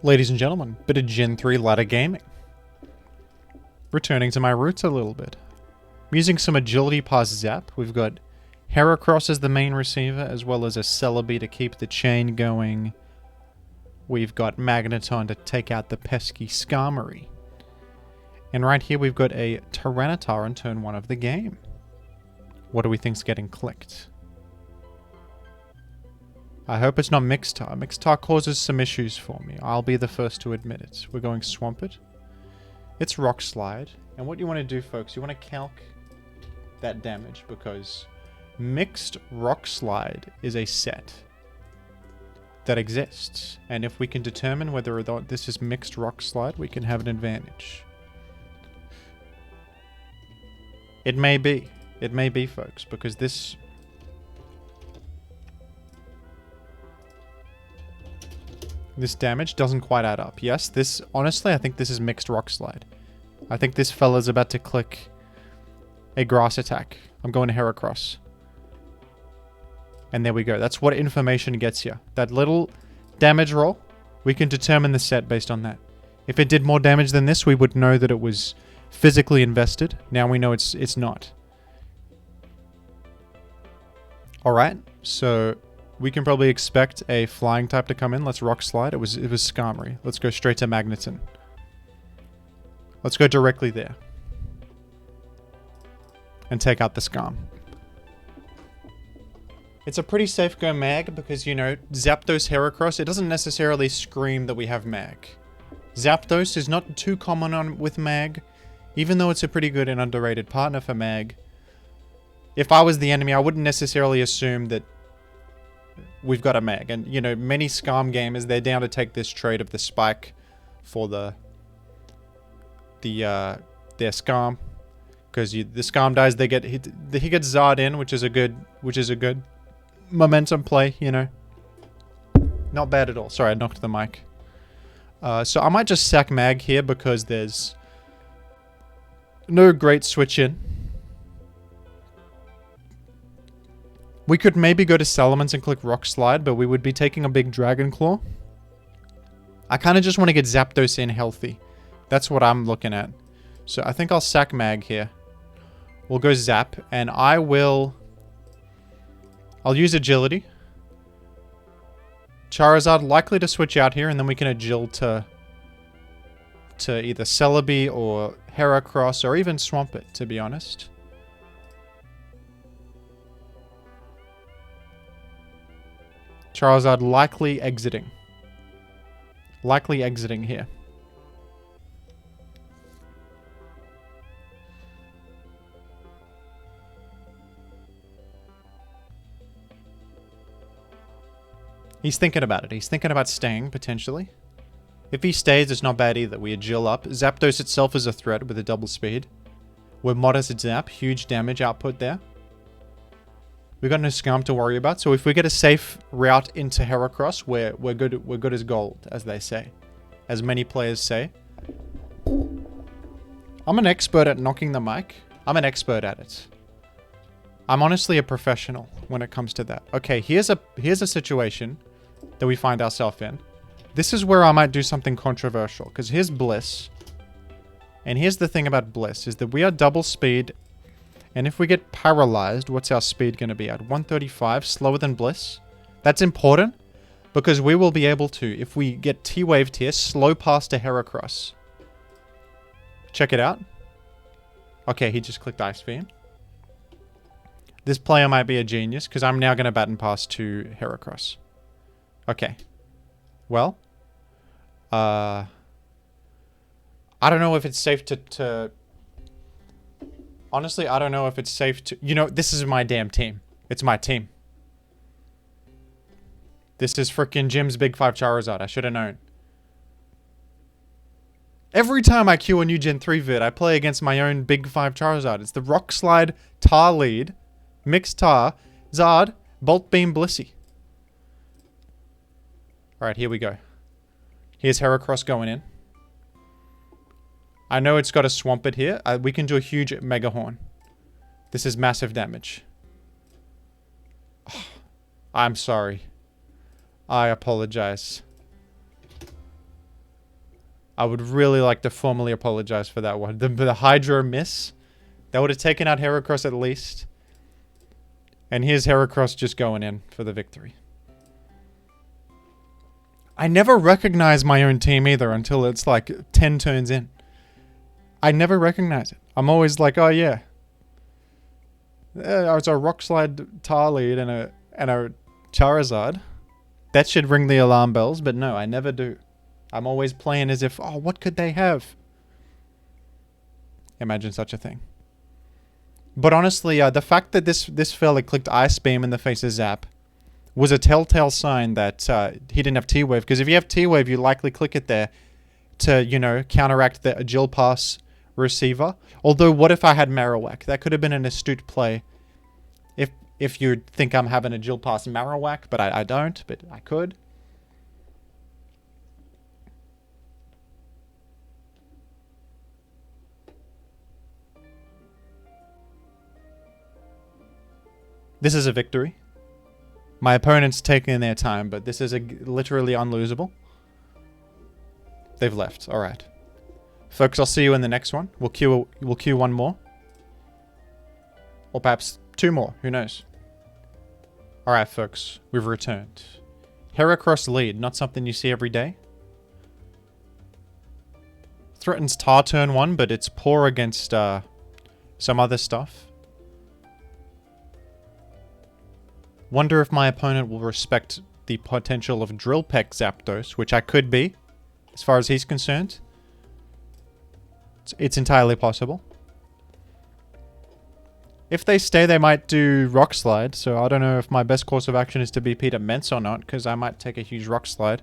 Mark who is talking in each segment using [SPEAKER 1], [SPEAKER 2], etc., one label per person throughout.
[SPEAKER 1] Ladies and gentlemen, bit of Gen 3 ladder gaming. Returning to my roots a little bit. I'm using some agility past Zap. We've got Heracross as the main receiver, as well as a Celebi to keep the chain going. We've got Magneton to take out the pesky Skarmory. And right here we've got a Tyranitar on turn 1 of the game. What do we think's getting clicked? I hope it's not Mixtar. Mixtar causes some issues for me. I'll be the first to admit it. We're going Swampert. It's Rock Slide. And what you want to do, folks, you want to calc that damage because Mixed Rock Slide is a set that exists. And if we can determine whether or not this is Mixed Rock Slide, we can have an advantage. It may be. It may be, folks, because this... This damage doesn't quite add up. Yes, this... Honestly, I think this is Mixed Rock Slide. I think this fella's about to click a Grass Attack. I'm going to Heracross. And there we go. That's what information gets you. That little damage roll, we can determine the set based on that. If it did more damage than this, we would know that it was physically invested. Now we know it's not. Alright, so... We can probably expect a flying type to come in. Let's Rock Slide. It was Skarmory. Let's go straight to Magneton. Let's go directly there. And take out the Skarm. It's a pretty safe go Mag because, you know, Zapdos Heracross, it doesn't necessarily scream that we have Mag. Zapdos is not too common with Mag, even though it's a pretty good and underrated partner for Mag. If I was the enemy, I wouldn't necessarily assume that we've got a Mag. And, you know, many Skarm gamers, they're down to take this trade of the Spike for their Skarm. Because the Skarm dies, he gets Zard in, which is a good momentum play, you know. Not bad at all. Sorry, I knocked the mic. So I might just sack Mag here because there's no great switch in. We could maybe go to Salamence and click Rock Slide, but we would be taking a big Dragon Claw. I kind of just want to get Zapdos in healthy. That's what I'm looking at. So I think I'll sack Mag here. We'll go Zap, and I'll use Agility. Charizard likely to switch out here, and then we can Agil to either Celebi or Heracross, or even Swampert, to be honest. Charizard likely exiting. Likely exiting here. He's thinking about it. He's thinking about staying, potentially. If he stays, it's not bad either. We Agil up. Zapdos itself is a threat with a double speed. We're modest Zap. Huge damage output there. We've got no Skarm to worry about. So if we get a safe route into Heracross, we're good as gold, as they say. As many players say. I'm an expert at knocking the mic. I'm an expert at it. I'm honestly a professional when it comes to that. Okay, here's a situation that we find ourselves in. This is where I might do something controversial. Because here's Bliss. And here's the thing about Bliss, is that we are double speed. And if we get paralyzed, what's our speed going to be at? 135, slower than Bliss. That's important, because we will be able to, if we get T-Waved here, slow past a Heracross. Check it out. Okay, he just clicked Ice Beam. This player might be a genius, because I'm now going to baton pass to Heracross. Okay. Well. I don't know if it's safe to honestly, I don't know if it's safe to... You know, this is my damn team. It's my team. This is frickin' Jim's Big 5 Charizard. I should have known. Every time I queue a new Gen 3 vid, I play against my own Big 5 Charizard. It's the Rock Slide Tar lead. Mixed Tar. Zard. Bolt Beam Blissey. Alright, here we go. Here's Heracross going in. I know it's got a Swampert here. We can do a huge Mega Horn. This is massive damage. Oh, I'm sorry. I apologize. I would really like to formally apologize for that one. The Hydro miss. That would have taken out Heracross at least. And here's Heracross just going in for the victory. I never recognize my own team either until it's like 10 turns in. I never recognize it. I'm always like, oh yeah. It's a Rock Slide Tarlead and a Charizard. That should ring the alarm bells, but no, I never do. I'm always playing as if, oh, what could they have? Imagine such a thing. But honestly, the fact that this fella clicked Ice Beam in the face of Zap was a telltale sign that he didn't have T-Wave. Because if you have T-Wave, you likely click it there to, you know, counteract the Agile Pass receiver. Although, what if I had Marowak? That could have been an astute play. If you think I'm having Agile Pass Marowak, but I don't, but I could. This is a victory. My opponent's taking their time, but this is literally unlosable. They've left. All right. Folks, I'll see you in the next one. We'll queue one more. Or perhaps two more. Who knows? All right, folks. We've returned. Heracross lead. Not something you see every day. Threatens Tar turn 1, but it's poor against some other stuff. Wonder if my opponent will respect the potential of Drill Peck Zapdos, which I could be, as far as he's concerned. It's entirely possible. If they stay, they might do Rock Slide, so I don't know if my best course of action is to BP to Mence or not, because I might take a huge Rock Slide.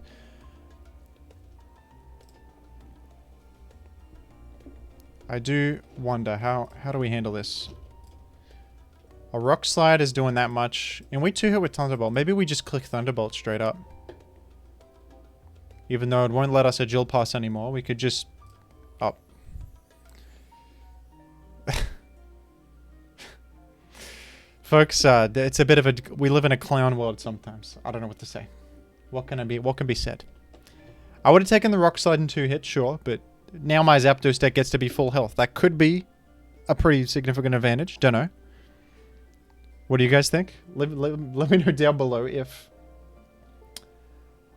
[SPEAKER 1] I do wonder, how do we handle this? A Rock Slide is doing that much. And we 2-hit with Thunderbolt. Maybe we just click Thunderbolt straight up. Even though it won't let us Agile Pass anymore, we could just... Oh. Folks, it's a bit of a... We live in a clown world sometimes. I don't know what to say. What can be said? I would have taken the Rock Slide in 2 hits, sure, but now my Zapdos deck gets to be full health. That could be a pretty significant advantage. Don't know. What do you guys think? Let me know down below if...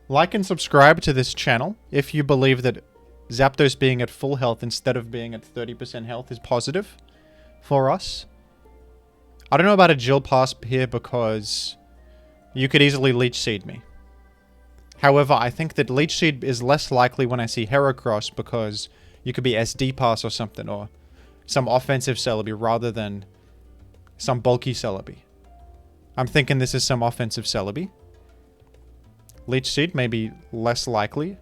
[SPEAKER 1] Like and subscribe to this channel if you believe that Zapdos being at full health instead of being at 30% health is positive for us. I don't know about Agile Pass here because you could easily Leech Seed me. However, I think that Leech Seed is less likely when I see Heracross because you could be SD Pass or something, or some offensive Celebi rather than some bulky Celebi. I'm thinking this is some offensive Celebi. Leech Seed may be less likely.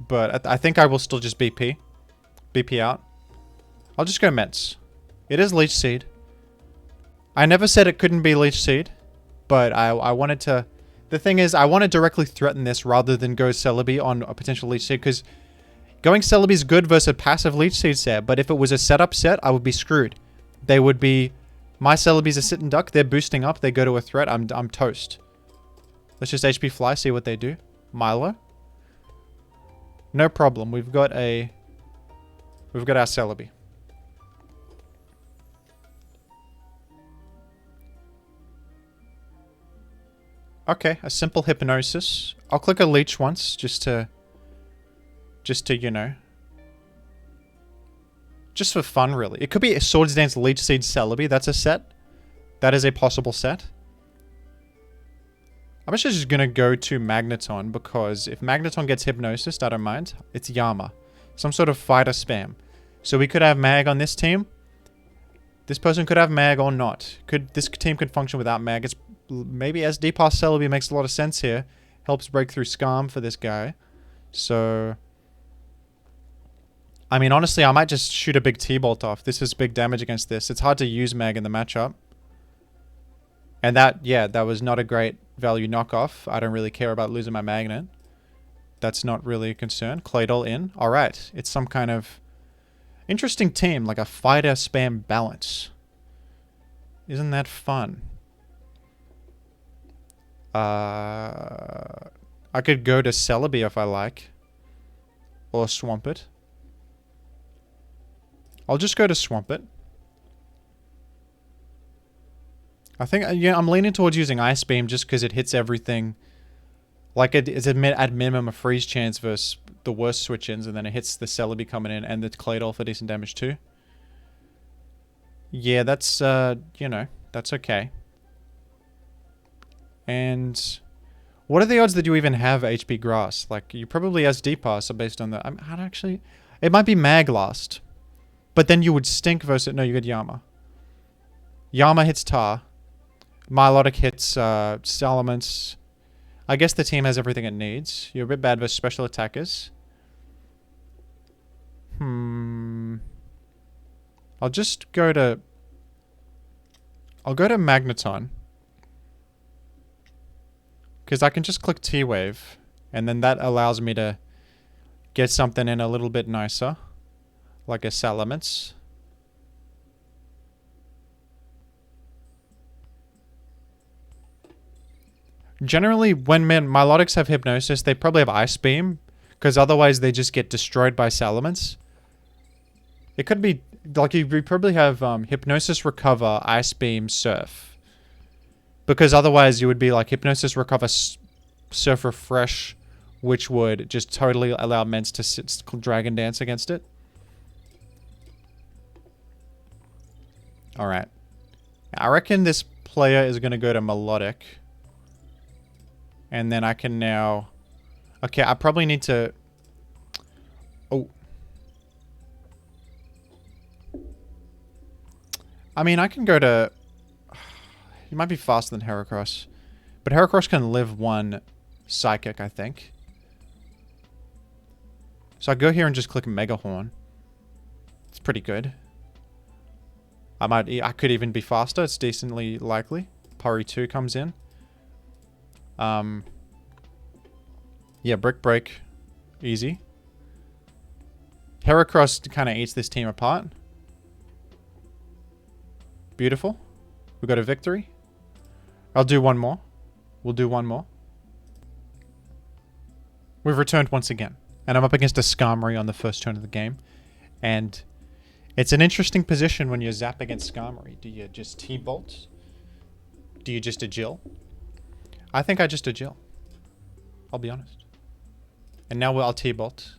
[SPEAKER 1] But I think I will still just BP. BP out. I'll just go Mence. It is Leech Seed. I never said it couldn't be Leech Seed. But I wanted to... The thing is, I want to directly threaten this rather than go Celebi on a potential Leech Seed. Because going Celebi is good versus a passive Leech Seed set. But if it was a setup set, I would be screwed. They would be... My Celebi's a sit and duck. They're boosting up. They go to a threat. I'm toast. Let's just HP Fly, see what they do. Milo. No problem. We've got our Celebi. Okay, a simple Hypnosis. I'll click a Leech once, just to, you know. Just for fun, really. It could be a Swords Dance Leech Seed Celebi. That's a set. That is a possible set. I'm actually just going to go to Magneton, because if Magneton gets Hypnosis, I don't mind. It's Yama. Some sort of fighter spam. So we could have Mag on this team. This person could have Mag or not. This team could function without Mag. It's maybe SD Pass Celebi makes a lot of sense here. Helps break through Scarm for this guy. So... I mean, honestly, I might just shoot a big T-Bolt off. This is big damage against this. It's hard to use Mag in the matchup. And that, yeah, that was not a great value knockoff. I don't really care about losing my Magnet. That's not really a concern. Claydol in. Alright. It's some kind of interesting team, like a fighter spam balance. Isn't that fun? I I could go to Celebi if I like. Or Swamp It. I'll just go to Swamp It. I think, yeah, I'm leaning towards using Ice Beam just because it hits everything. Like, it's at minimum a freeze chance versus the worst switch-ins, and then it hits the Celebi coming in and the Claydol for decent damage too. Yeah, that's, you know, that's okay. And what are the odds that you even have HP Grass? Like, you probably SD Pass based on the... I don't actually... It might be Maglast. But then you would stink versus... No, you get Yama. Yama hits Tar. Milotic hits Salamence. I guess the team has everything it needs. You're a bit bad versus special attackers. I'll just go to... I'll go to Magneton. Because I can just click T-Wave. And then that allows me to get something in a little bit nicer. Like a Salamence. Generally, when Milotics have Hypnosis, they probably have Ice Beam. Because otherwise they just get destroyed by Salamence. It could be... Like, you probably have Hypnosis, Recover, Ice Beam, Surf. Because otherwise you would be like Hypnosis, Recover, Surf, Refresh, which would just totally allow Ments to Dragon Dance against it. Alright. I reckon this player is going to go to Melodic. And then I can now... Okay, I probably need to... Oh. I mean, I can go to... He might be faster than Heracross. But Heracross can live one Psychic, I think. So I go here and just click Mega Horn. It's pretty good. I could even be faster. It's decently likely. Puri 2 comes in. Yeah, Brick Break. Easy. Heracross kind of eats this team apart. Beautiful. We got a victory. I'll do one more. We'll do one more. We've returned once again. And I'm up against a Skarmory on the first turn of the game. And it's an interesting position when you zap against Skarmory. Do you just T-Bolt? Do you just Agil? I think I just Agil. I'll be honest. And now I'll T-Bolt.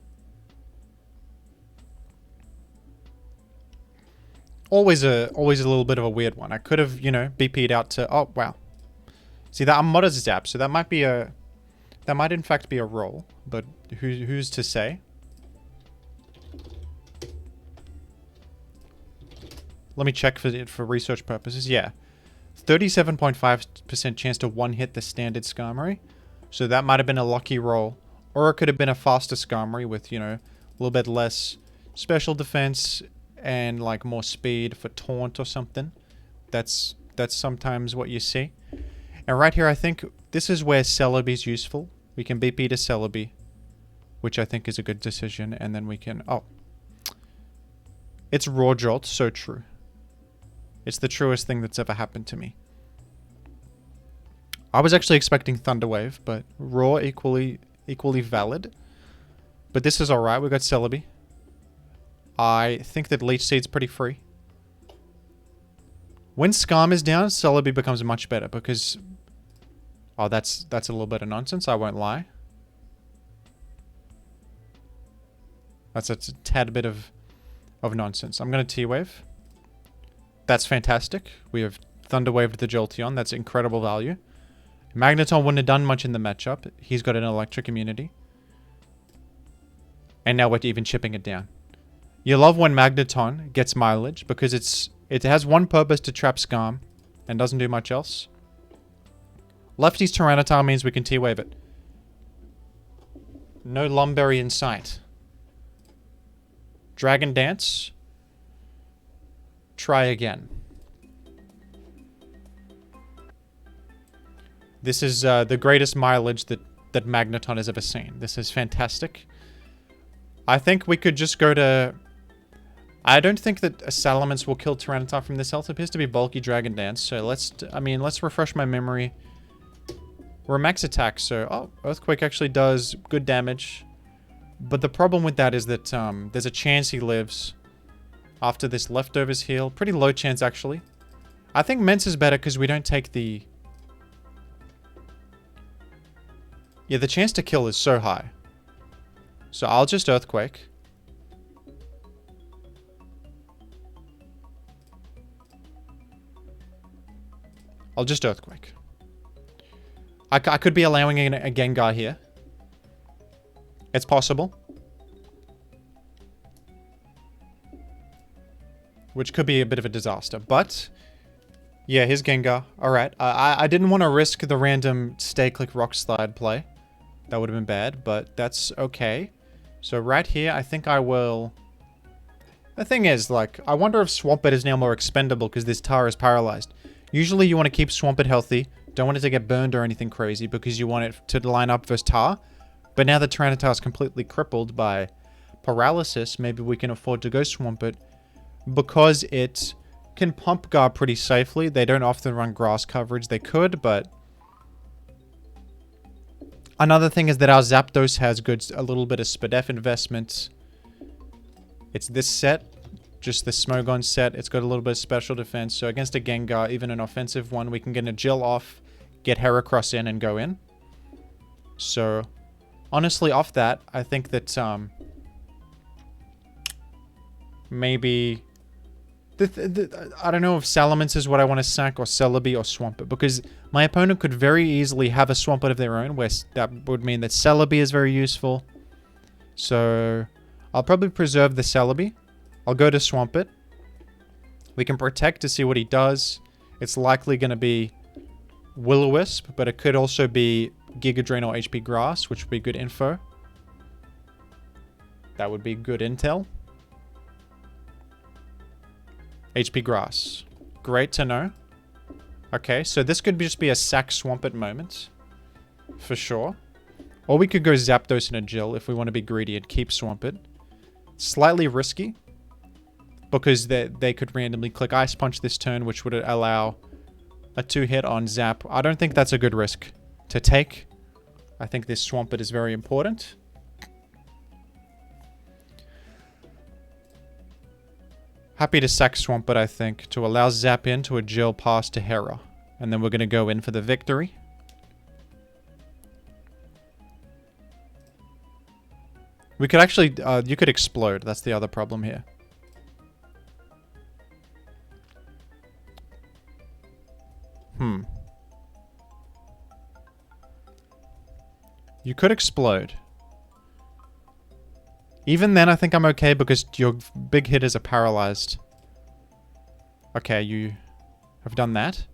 [SPEAKER 1] Always a little bit of a weird one. I could have, you know, BP'd out to... Oh, wow. See, that I'm Modder Zap, so that might be a... That might in fact be a roll, but who's to say? Let me check for research purposes. Yeah. 37.5% chance to one-hit the standard Skarmory. So that might have been a lucky roll. Or it could have been a faster Skarmory with, you know, a little bit less special defense and like more speed for taunt or something. That's sometimes what you see. And right here, I think this is where Celebi's useful. We can BP to Celebi, which I think is a good decision. And then we can... Oh. It's Raw Jolt. So true. It's the truest thing that's ever happened to me. I was actually expecting Thunder Wave, but Raw equally valid. But this is alright. We got Celebi. I think that Leech Seed's pretty free. When Skarm is down, Celebi becomes much better because... Oh, that's a little bit of nonsense, I won't lie. That's a tad bit of nonsense. I'm going to T-Wave. That's fantastic. We have Thunder Waved the Jolteon. That's incredible value. Magneton wouldn't have done much in the matchup. He's got an electric immunity. And now we're even chipping it down. You love when Magneton gets mileage because it has one purpose to trap Skarm and doesn't do much else. Lefty's Tyranitar means we can T-Wave it. No Lumberry in sight. Dragon Dance. Try again. This is the greatest mileage that Magneton has ever seen. This is fantastic. I think we could just go to... I don't think that a Salamence will kill Tyranitar from this health. It appears to be bulky Dragon Dance. So let's refresh my memory. We're a max attack, so... Oh, Earthquake actually does good damage. But the problem with that is that there's a chance he lives after this Leftovers heal. Pretty low chance, actually. I think Mence is better because we don't take the... Yeah, the chance to kill is so high. So I'll just Earthquake. I'll just Earthquake. I could be allowing a Gengar here. It's possible. Which could be a bit of a disaster. But, yeah, here's Gengar. Alright. I didn't want to risk the random stay, click, rock slide play. That would have been bad, but that's okay. So right here, I think I will... The thing is, like, I wonder if Swampert is now more expendable because this Tar is paralyzed. Usually you want to keep Swampert healthy. Don't want it to get burned or anything crazy because you want it to line up versus Tar. But now that Tyranitar is completely crippled by paralysis, maybe we can afford to go Swampert because it can pump guard pretty safely. They don't often run grass coverage. They could, but... Another thing is that our Zapdos has a little bit of Spadef investment. It's this set, just the Smogon set. It's got a little bit of special defense. So against a Gengar, even an offensive one, we can get a Jill off, get Heracross in, and go in. So, honestly, off that, I think that maybe... I don't know if Salamence is what I want to sack, or Celebi, or Swampert, because my opponent could very easily have a Swampert of their own, where that would mean that Celebi is very useful. So, I'll probably preserve the Celebi. I'll go to Swampert. We can Protect to see what he does. It's likely going to be Will-O-Wisp, but it could also be Giga Drain or HP Grass, which would be good info. That would be good intel. HP Grass. Great to know. Okay, so this could just be a sack Swampert moment. For sure. Or we could go Zapdos and a Jill if we want to be greedy and keep Swampert. Slightly risky. Because they could randomly click Ice Punch this turn, which would allow a 2-hit on Zap. I don't think that's a good risk to take. I think this Swampert is very important. Happy to sack Swampert, I think, to allow Zap in to a Jill pass to Hera. And then we're going to go in for the victory. We could actually... you could Explode. That's the other problem here. You could Explode. Even then, I think I'm okay because your big hitters are paralyzed. Okay, you have done that.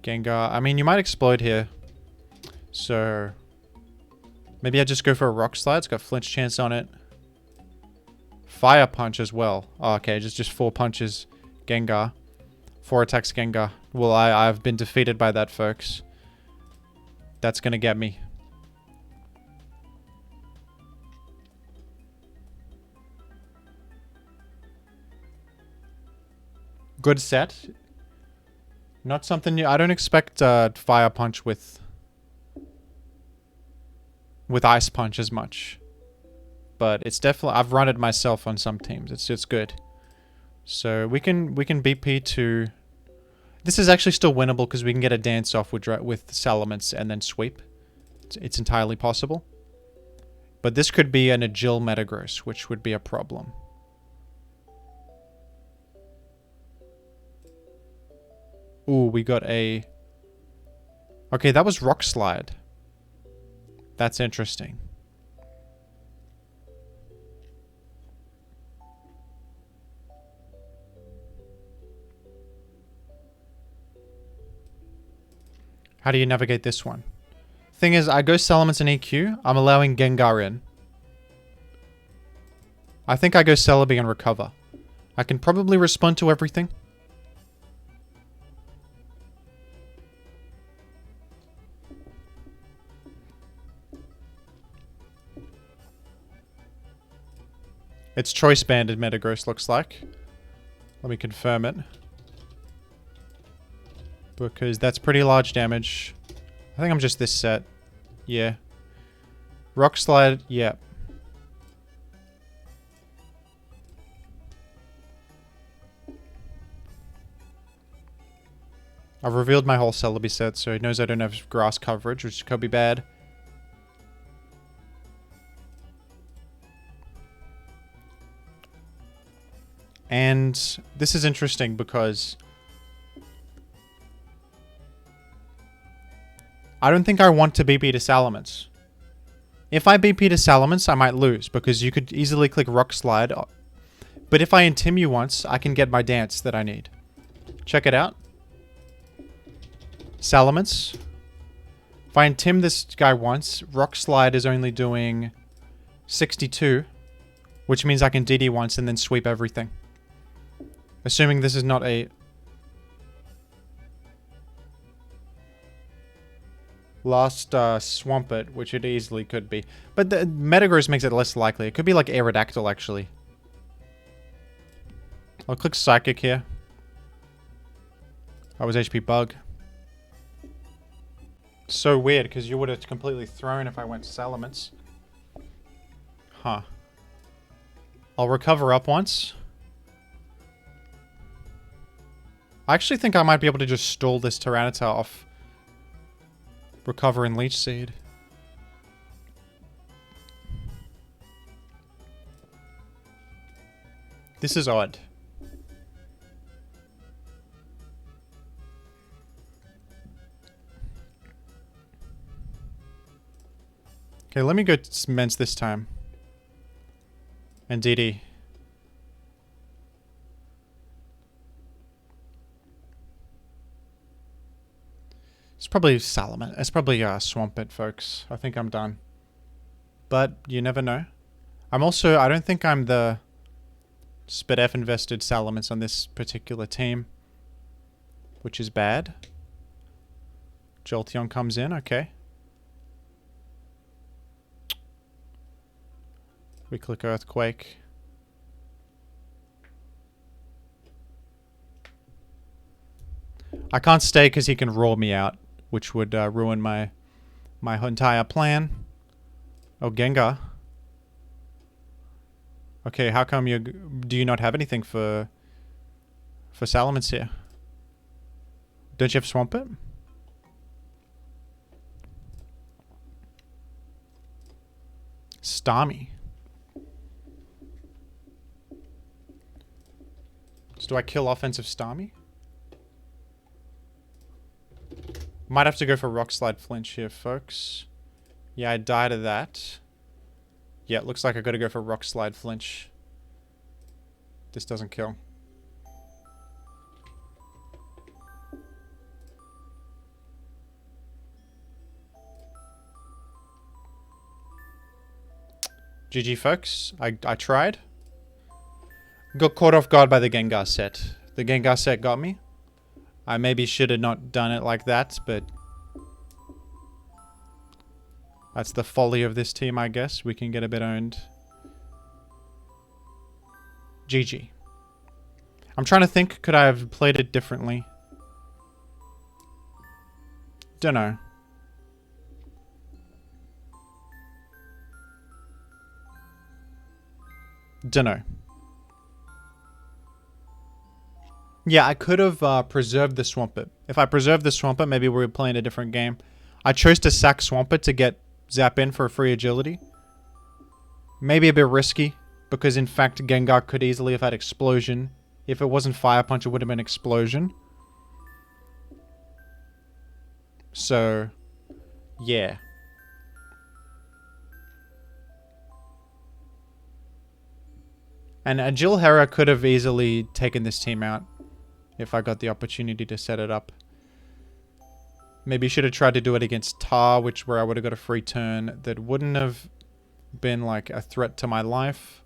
[SPEAKER 1] Gengar. I mean, you might Explode here. So... Maybe I just go for a Rock Slide. It's got flinch chance on it. Fire Punch as well. Oh, okay, just 4 punches. Gengar. 4 attacks Gengar. Well, I've been defeated by that, folks. That's gonna get me. Good set. Not something new. I don't expect Fire Punch with Ice Punch as much. But it's definitely... I've run it myself on some teams. It's good. So we can BP to... This is actually still winnable because we can get a dance off with Salamence and then sweep. It's entirely possible. But this could be an Agile Metagross, which would be a problem. Ooh, we got a... Okay, that was Rock Slide. That's interesting. How do you navigate this one? Thing is, I go Salamence and EQ. I'm allowing Gengar in. I think I go Celebi and recover. I can probably respond to everything. It's Choice Banded Metagross, looks like. Let me confirm it. Because that's pretty large damage. I think I'm just this set. Yeah. Rock Slide, yeah. I've revealed my whole Celebi set, so he knows I don't have grass coverage, which could be bad. And this is interesting because I don't think I want to BP to Salamence. If I BP to Salamence, I might lose because you could easily click Rock Slide. But if I Intim you once, I can get my dance that I need. Check it out. Salamence. If I Intim this guy once, Rock Slide is only doing 62, which means I can DD once and then sweep everything. Assuming this is not a last Swampert, which it easily could be. But the Metagross makes it less likely. It could be like Aerodactyl, actually. I'll click Psychic here. That was HP Bug. So weird, because you would have completely thrown if I went Salamence. Huh. I'll recover up once. I actually think I might be able to just stall this Tyranitar off. Recover and Leech Seed. This is odd. Okay, let me go Mence this time. And DD. It's probably Salamence. It's probably Swampert, folks. I think I'm done. But you never know. I'm also... I don't think I'm the SpitF invested Salamence on this particular team. Which is bad. Jolteon comes in. Okay. We click Earthquake. I can't stay because he can roar me out, which would ruin my entire plan. Oh, Gengar. Okay, how come do you not have anything for Salamence here? Don't you have Swampert? Starmie. So do I kill offensive Starmie? Might have to go for Rock Slide Flinch here, folks. Yeah, I died of that. Yeah, it looks like I gotta go for Rock Slide Flinch. This doesn't kill. GG, folks. I tried. Got caught off guard by the Gengar set. The Gengar set got me. I maybe should have not done it like that, but that's the folly of this team, I guess. We can get a bit owned. GG. I'm trying to think, could I have played it differently? Dunno. Dunno. Yeah, I could have preserved the Swampert. If I preserved the Swampert, maybe we were playing a different game. I chose to sack Swampert to get Zap in for a free agility. Maybe a bit risky, because in fact Gengar could easily have had Explosion. If it wasn't Fire Punch, it would have been Explosion. So, yeah. And Agil Hera could have easily taken this team out. If I got the opportunity to set it up. Maybe should have tried to do it against Tar, where I would have got a free turn that wouldn't have been like a threat to my life.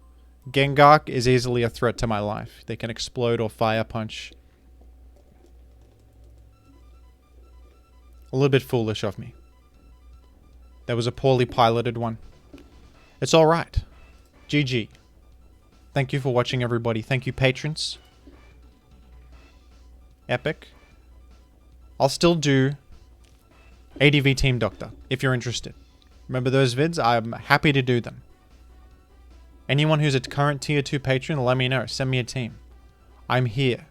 [SPEAKER 1] Gengar is easily a threat to my life. They can explode or Fire Punch. A little bit foolish of me. That was a poorly piloted one. It's alright. GG. Thank you for watching, everybody. Thank you, patrons. Epic. I'll still do ADV Team Doctor, if you're interested. Remember those vids? I'm happy to do them. Anyone who's a current tier 2 patron, let me know. Send me a team. I'm here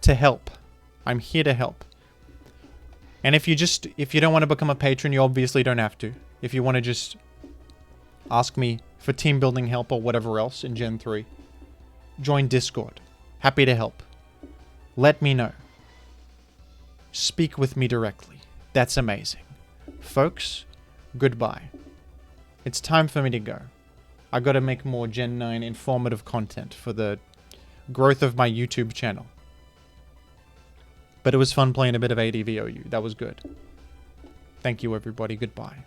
[SPEAKER 1] to help. I'm here to help. And if you don't want to become a patron, you obviously don't have to. If you want to just ask me for team building help or whatever else in Gen 3, join Discord. Happy to help. Let me know. Speak with me directly. That's amazing. Folks, goodbye. It's time for me to go. I gotta make more Gen 9 informative content for the growth of my YouTube channel. But it was fun playing a bit of ADV OU. That was good. Thank you, everybody. Goodbye.